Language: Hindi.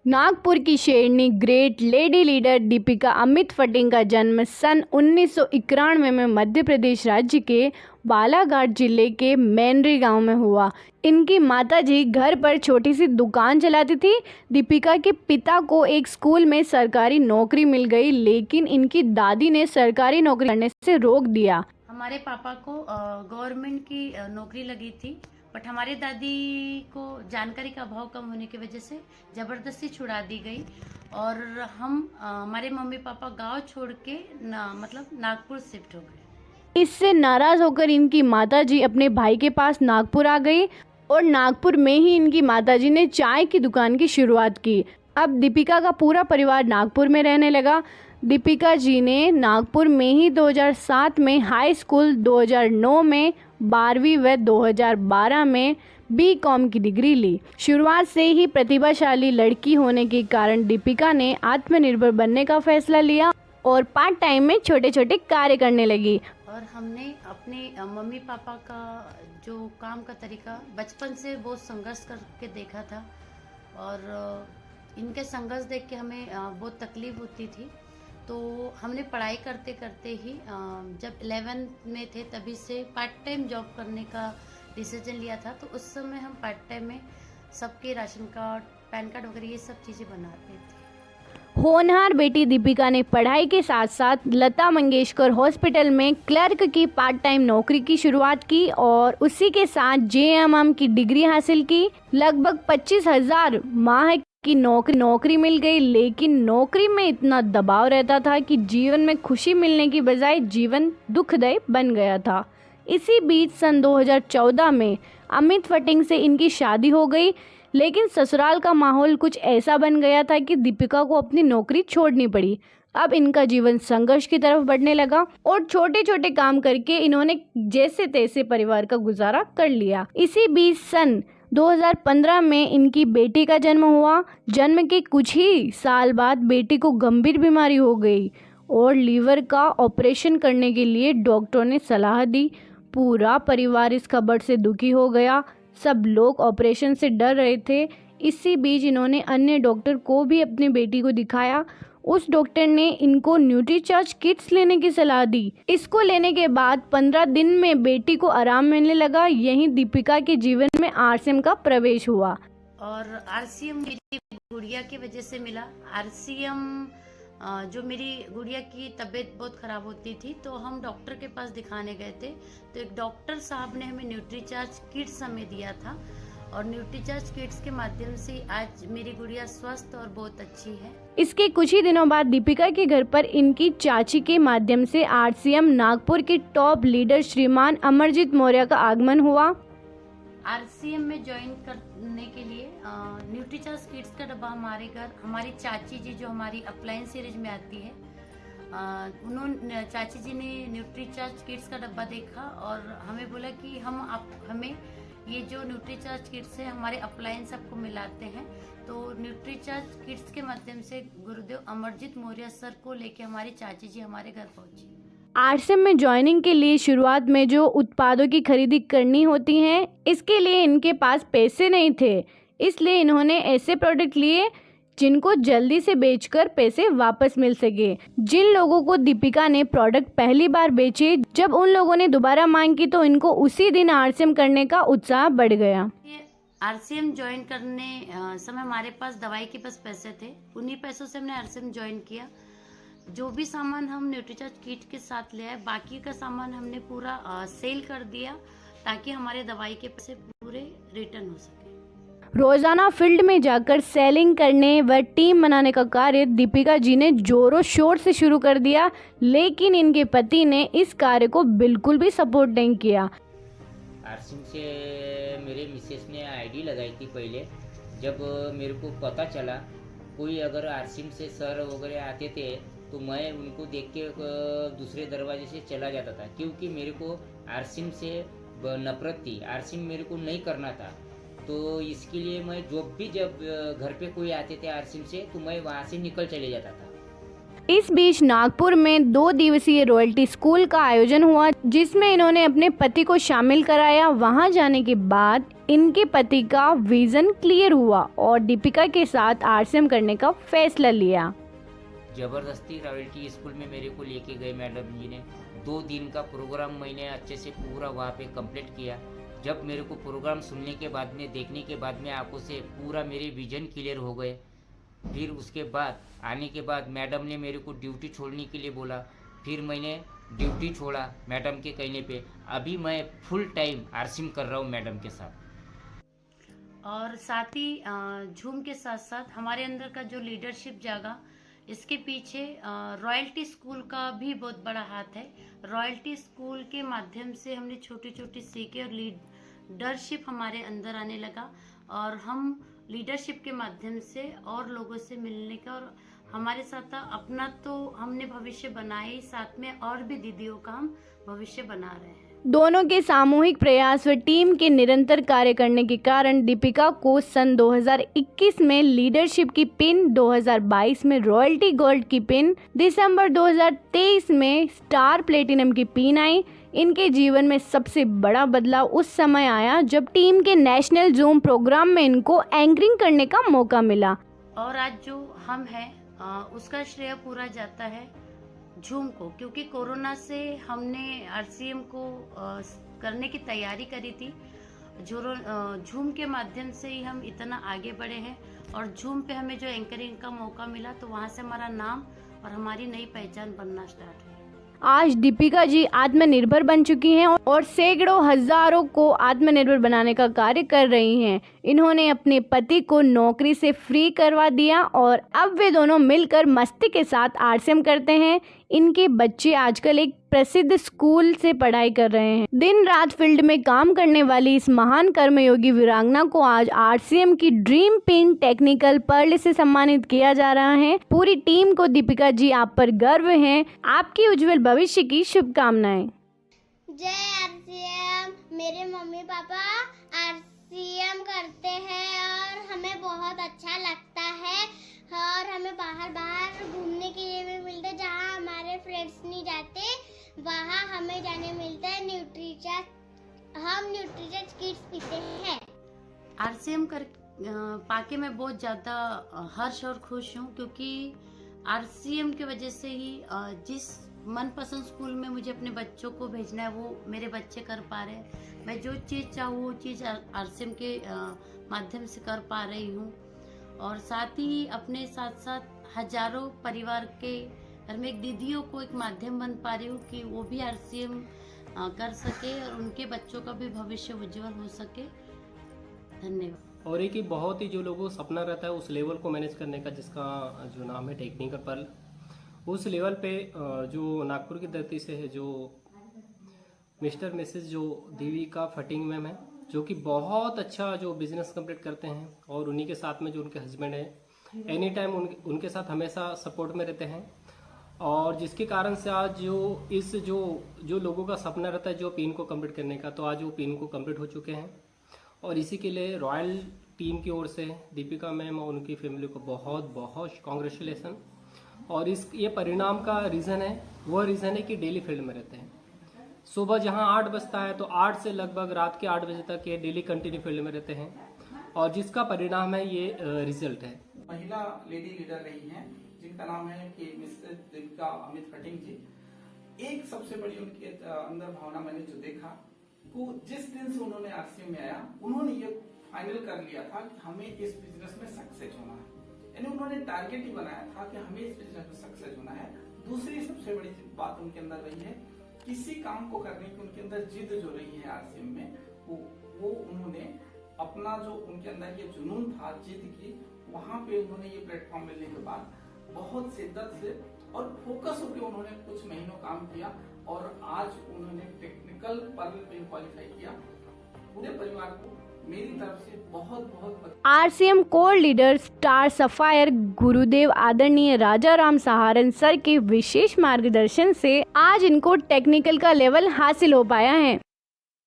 नागपुर की शेरनी great lady leader Deepika Amit Fating का जन्म सन 1991 में मध्य प्रदेश राज्य के बालाघाट जिले के मैनरी गांव में हुआ। इनकी माताजी घर पर छोटी सी दुकान चलाती थी। दीपिका के पिता को एक स्कूल में सरकारी नौकरी मिल गई, लेकिन इनकी दादी ने सरकारी नौकरी करने से रोक दिया। हमारे पापा को गवर्नमेंट की नौकरी लगी थी, बट हमारी दादी को जानकारी का अभाव कम होने की वजह से ज़बरदस्ती छुड़ा दी गई और हमारे मम्मी पापा गांव छोड़ के नागपुर शिफ्ट हो गए। इससे नाराज होकर इनकी माताजी अपने भाई के पास नागपुर आ गई और नागपुर में ही इनकी माताजी ने चाय की दुकान की शुरुआत की। अब दीपिका का पूरा परिवार नागपुर में रहने लगा। दीपिका जी ने नागपुर में ही 2007 में हाई स्कूल, 2009 में 12वीं व 2012 में बीकॉम की डिग्री ली। शुरुआत से ही प्रतिभाशाली लड़की होने के कारण दीपिका ने आत्मनिर्भर बनने का फैसला लिया और पार्ट टाइम में छोटे छोटे कार्य करने लगी। और हमने अपने मम्मी पापा का जो काम का तरीका बचपन से बहुत संघर्ष करके देखा था और इनके संघर्ष देख के हमें बहुत तकलीफ होती थी। तो हमने पढ़ाई करते करते ही जब 11th में थे तभी से पार्ट टाइम जॉब करने का डिसीजन लिया था। तो उस समय हम पार्ट टाइम में सबके राशन कार्ड, पैन कार्ड वगैरह ये सब चीज़ें बनाते थे। होनहार बेटी दीपिका ने पढ़ाई के साथ साथ लता मंगेशकर हॉस्पिटल में क्लर्क की पार्ट टाइम नौकरी की शुरुआत की और उसी के साथ जेएमएम की डिग्री हासिल की। लगभग 25,000 माह की नौकरी मिल गई, लेकिन नौकरी में इतना दबाव रहता था कि जीवन में खुशी मिलने की बजाय जीवन दुखदायी बन गया था। इसी बीच सन 2014 में अमित फटिंग से इनकी शादी हो गई, लेकिन ससुराल का माहौल कुछ ऐसा बन गया था कि दीपिका को अपनी नौकरी छोड़नी पड़ी। अब इनका जीवन संघर्ष की तरफ बढ़ने लगा और छोटे छोटे काम करके इन्होंने जैसे तैसे परिवार का गुजारा कर लिया। इसी बीच सन 2015 में इनकी बेटी का जन्म हुआ। जन्म के कुछ ही साल बाद बेटी को गंभीर बीमारी हो गई और लीवर का ऑपरेशन करने के लिए डॉक्टरों ने सलाह दी। पूरा परिवार इस खबर से दुखी हो गया। सब लोग ऑपरेशन से डर रहे थे। इसी बीच इन्होंने अन्य डॉक्टर को भी अपनी बेटी को दिखाया। उस डॉक्टर ने इनको न्यूट्रीचार्ज किट्स लेने की सलाह दी। इसको लेने के बाद 15 दिन में बेटी को आराम मिलने लगा। यहीं दीपिका के जीवन में आरसीएम का प्रवेश हुआ और आरसीएम मेरी गुड़िया की वजह से मिला। आरसीएम जो मेरी गुड़िया की तबीयत बहुत खराब होती थी तो हम डॉक्टर के पास दिखाने गए थे, तो एक डॉक्टर साहब ने हमें न्यूट्रीचार्ज किट्स हमें दिया था और न्यूट्रीचार्ज किट्स के माध्यम से आज मेरी गुड़िया स्वस्थ और बहुत अच्छी है। इसके कुछ ही दिनों बाद दीपिका के घर पर इनकी चाची के माध्यम से आरसीएम नागपुर के टॉप लीडर श्रीमान अमरजीत मौर्य का आगमन हुआ। आरसीएम में ज्वाइन करने के लिए न्यूट्रीचार्ज किट्स का डब्बा हमारे घर हमारी चाची जी जो हमारी अप्लायंस सीरीज में आती है, चाची जी ने न्यूट्रीचार्ज किट्स का डब्बा देखा और हमें बोला कि हमें ये जो न्यूट्रीचार्ज किट्स है हमारे अप्लायंस सबको मिलाते हैं। तो न्यूट्रीचार्ज किट्स के माध्यम से गुरुदेव अमरजीत मौर्य सर को लेके हमारी चाची जी हमारे घर पहुंची। आरसीएम में ज्वाइनिंग के लिए शुरुआत में जो उत्पादों की खरीदी करनी होती है, इसके लिए इनके पास पैसे नहीं थे, इसलिए इन्होंने ऐसे प्रोडक्ट लिए जिनको जल्दी से बेचकर पैसे वापस मिल सके। जिन लोगों को दीपिका ने प्रोडक्ट पहली बार बेचे, जब उन लोगों ने दोबारा मांग की तो इनको उसी दिन आरसीएम करने का उत्साह बढ़ गया। आरसीएम ज्वाइन करने समय हमारे पास दवाई के पास पैसे थे, उन्हीं पैसों से हमने आरसीएम ज्वाइन किया। जो भी सामान हम न्यूट्रीचार्ज किट के साथ ले आए, बाकी का सामान हमने पूरा सेल कर दिया ताकि हमारे दवाई के पैसे पूरे रिटर्न हो सके। रोजाना फील्ड में जाकर सेलिंग करने व टीम बनाने का कार्य दीपिका जी ने जोरों शोर से शुरू कर दिया, लेकिन इनके पति ने इस कार्य को बिल्कुल भी सपोर्ट नहीं किया। आरसीएम से मेरे मिसेस ने आईडी लगाई थी पहले। जब मेरे को पता चला कोई अगर आरसीएम से सर वगैरह आते थे तो मैं उनको देख के दूसरे दरवाजे से चला जाता था, क्योंकि मेरे को आरसीएम से नफरत थी। आरसीएम मेरे को नहीं करना था, तो इसके लिए मैं जब घर पे कोई आते थे आरसीएम से तो मैं वहाँ से निकल चले जाता था। इस बीच नागपुर में 2 दिवसीय रॉयल्टी स्कूल का आयोजन हुआ, जिसमें इन्होंने अपने पति को शामिल कराया। वहां जाने के बाद इनके पति का विजन क्लियर हुआ और दीपिका के साथ आरसीएम करने का फैसला लिया। ज़बरदस्ती रॉयल्टी स्कूल में मेरे को लेके गए मैडम जी ने। 2 दिन का प्रोग्राम मैंने अच्छे से पूरा वहाँ पे कंप्लीट किया। जब मेरे को प्रोग्राम सुनने के बाद में, देखने के बाद में आंखों से पूरा मेरे विजन क्लियर हो गए। फिर उसके बाद आने के बाद मैडम ने मेरे को ड्यूटी छोड़ने के लिए बोला। फिर मैंने ड्यूटी छोड़ा मैडम के कहने पे। अभी मैं फुल टाइम आरसीएम कर रहा हूँ मैडम के साथ। और साथ ही झूम के साथ साथ हमारे अंदर का जो लीडरशिप जागा, इसके पीछे रॉयल्टी स्कूल का भी बहुत बड़ा हाथ है। रॉयल्टी स्कूल के माध्यम से हमने छोटी छोटी सीखें और लीडरशिप हमारे अंदर आने लगा, और हम लीडरशिप के माध्यम से और लोगों से मिलने का, और हमारे साथ अपना तो हमने भविष्य बनाए ही, साथ में और भी दीदियों का हम भविष्य बना रहे हैं। दोनों के सामूहिक प्रयास व टीम के निरंतर कार्य करने के कारण दीपिका को सन 2021 में लीडरशिप की पिन, 2022 में रॉयल्टी गोल्ड की पिन, दिसंबर 2023 में स्टार प्लेटिनम की पिन आई। इनके जीवन में सबसे बड़ा बदलाव उस समय आया जब टीम के नेशनल जूम प्रोग्राम में इनको एंकरिंग करने का मौका मिला। और आज जो हम हैं उसका श्रेय पूरा जाता है झूम को, क्योंकि कोरोना से हमने आरसीएम को करने की तैयारी करी थी। झूम के माध्यम से ही हम इतना आगे बढ़े हैं, और झूम पे हमें जो एंकरिंग का मौका मिला तो वहाँ से हमारा नाम और हमारी नई पहचान बनना स्टार्ट हुई। आज दीपिका जी आत्मनिर्भर बन चुकी हैं और सैकड़ों हजारों को आत्मनिर्भर बनाने का कार्य कर रही हैं। इन्होंने अपने पति को नौकरी से फ्री करवा दिया और अब वे दोनों मिलकर मस्ती के साथ आरसीएम करते हैं। इनके बच्चे आजकल एक प्रसिद्ध स्कूल से पढ़ाई कर रहे हैं। दिन रात फील्ड में काम करने वाली इस महान कर्मयोगी वीरांगना को आज आरसीएम की ड्रीम पिन टेक्निकल पर्ल से सम्मानित किया जा रहा है। पूरी टीम को दीपिका जी आप पर गर्व है। आपकी उज्जवल भविष्य की शुभकामनाएं। जय आरसीएम। मेरे मम्मी पापा आरसीएम करते हैं और हमें बहुत अच्छा लगता है, और हमें बाहर घूमने के लिए भी मिलता है। जहाँ हमारे फ्रेंड्स नहीं जाते वहाँ हमें जाने मिलता है न्यूट्रीचार्ज। हम न्यूट्रीचार्ज किड्स पीते हैं। आरसीएम कर पाके मैं बहुत ज़्यादा हर्ष और खुश हूँ, क्योंकि आरसीएम की वजह से ही जिस मनपसंद स्कूल में मुझे अपने बच्चों को भेजना है वो मेरे बच्चे कर पा रहे हैं। मैं जो चीज़ चाहूँ वो चीज़ आरसीएम के माध्यम से कर पा रही हूँ, और साथ ही अपने साथ साथ हजारों परिवार के घर में एक दीदियों को एक माध्यम बन पा रही हूँ कि वो भी आरसीएम कर सके और उनके बच्चों का भी भविष्य उज्जवल हो सके। धन्यवाद। और एक ही बहुत ही जो लोगों को सपना रहता है उस लेवल को मैनेज करने का, जिसका जो नाम है टेक्निकल पर्ल, उस लेवल पे जो नागपुर की धरती से है, जो मिस्टर मिसेस जो दीपिका फटिंग मैम है, जो कि बहुत अच्छा जो बिजनेस कंप्लीट करते हैं, और उन्हीं के साथ में जो उनके हस्बैंड है एनी टाइम उनके साथ हमेशा सपोर्ट में रहते हैं, और जिसके कारण से आज जो लोगों का सपना रहता है जो पिन को कंप्लीट करने का, तो आज वो पिन को कंप्लीट हो चुके हैं। और इसी के लिए रॉयल टीम की ओर से दीपिका मैम और उनकी फैमिली को बहुत बहुत कॉन्ग्रेचुलेसन। और ये परिणाम का रीज़न है, वह रीज़न है कि डेली फील्ड में रहते हैं। सुबह जहां 8 बजता है तो 8 से लगभग रात के 8 बजे तक ये डेली कंटिन्यू फील्ड में रहते हैं, और जिसका परिणाम है ये रिजल्ट है। महिला लेडी लीडर रही हैं जिनका नाम है कि मिस्टर दीपिका अमित फटिंग जी। एक सबसे बड़ी उनके अंदर भावना मैंने जो देखा, वो जिस दिन से उन्होंने आरसीएम में आया, उन्होंने ये फाइनल कर लिया था कि हमें इस बिजनेस में सक्सेस होना है। यानी उन्होंने टारगेट ही बनाया था कि हमें इस बिजनेस में सक्सेस होना है। दूसरी सबसे बड़ी बात उनके अंदर रही है, किसी काम को करने की उनके अंदर जिद जो रही है आरसीएम में, वो उन्होंने अपना जो उनके अंदर ये जुनून था जिद की, वहां पे उन्होंने ये प्लेटफॉर्म मिलने के बाद बहुत शिद्दत से और फोकस होकर उन्होंने कुछ महीनों काम किया, और आज उन्होंने टेक्निकल पर्ल पे क्वालिफाई किया। पूरे परिवार को मेरी तरफ से बहुत बहुत RCM core leader star sapphire गुरुदेव आदरणीय राजा राम सहारन सर के विशेष मार्गदर्शन से आज इनको टेक्निकल का लेवल हासिल हो पाया है।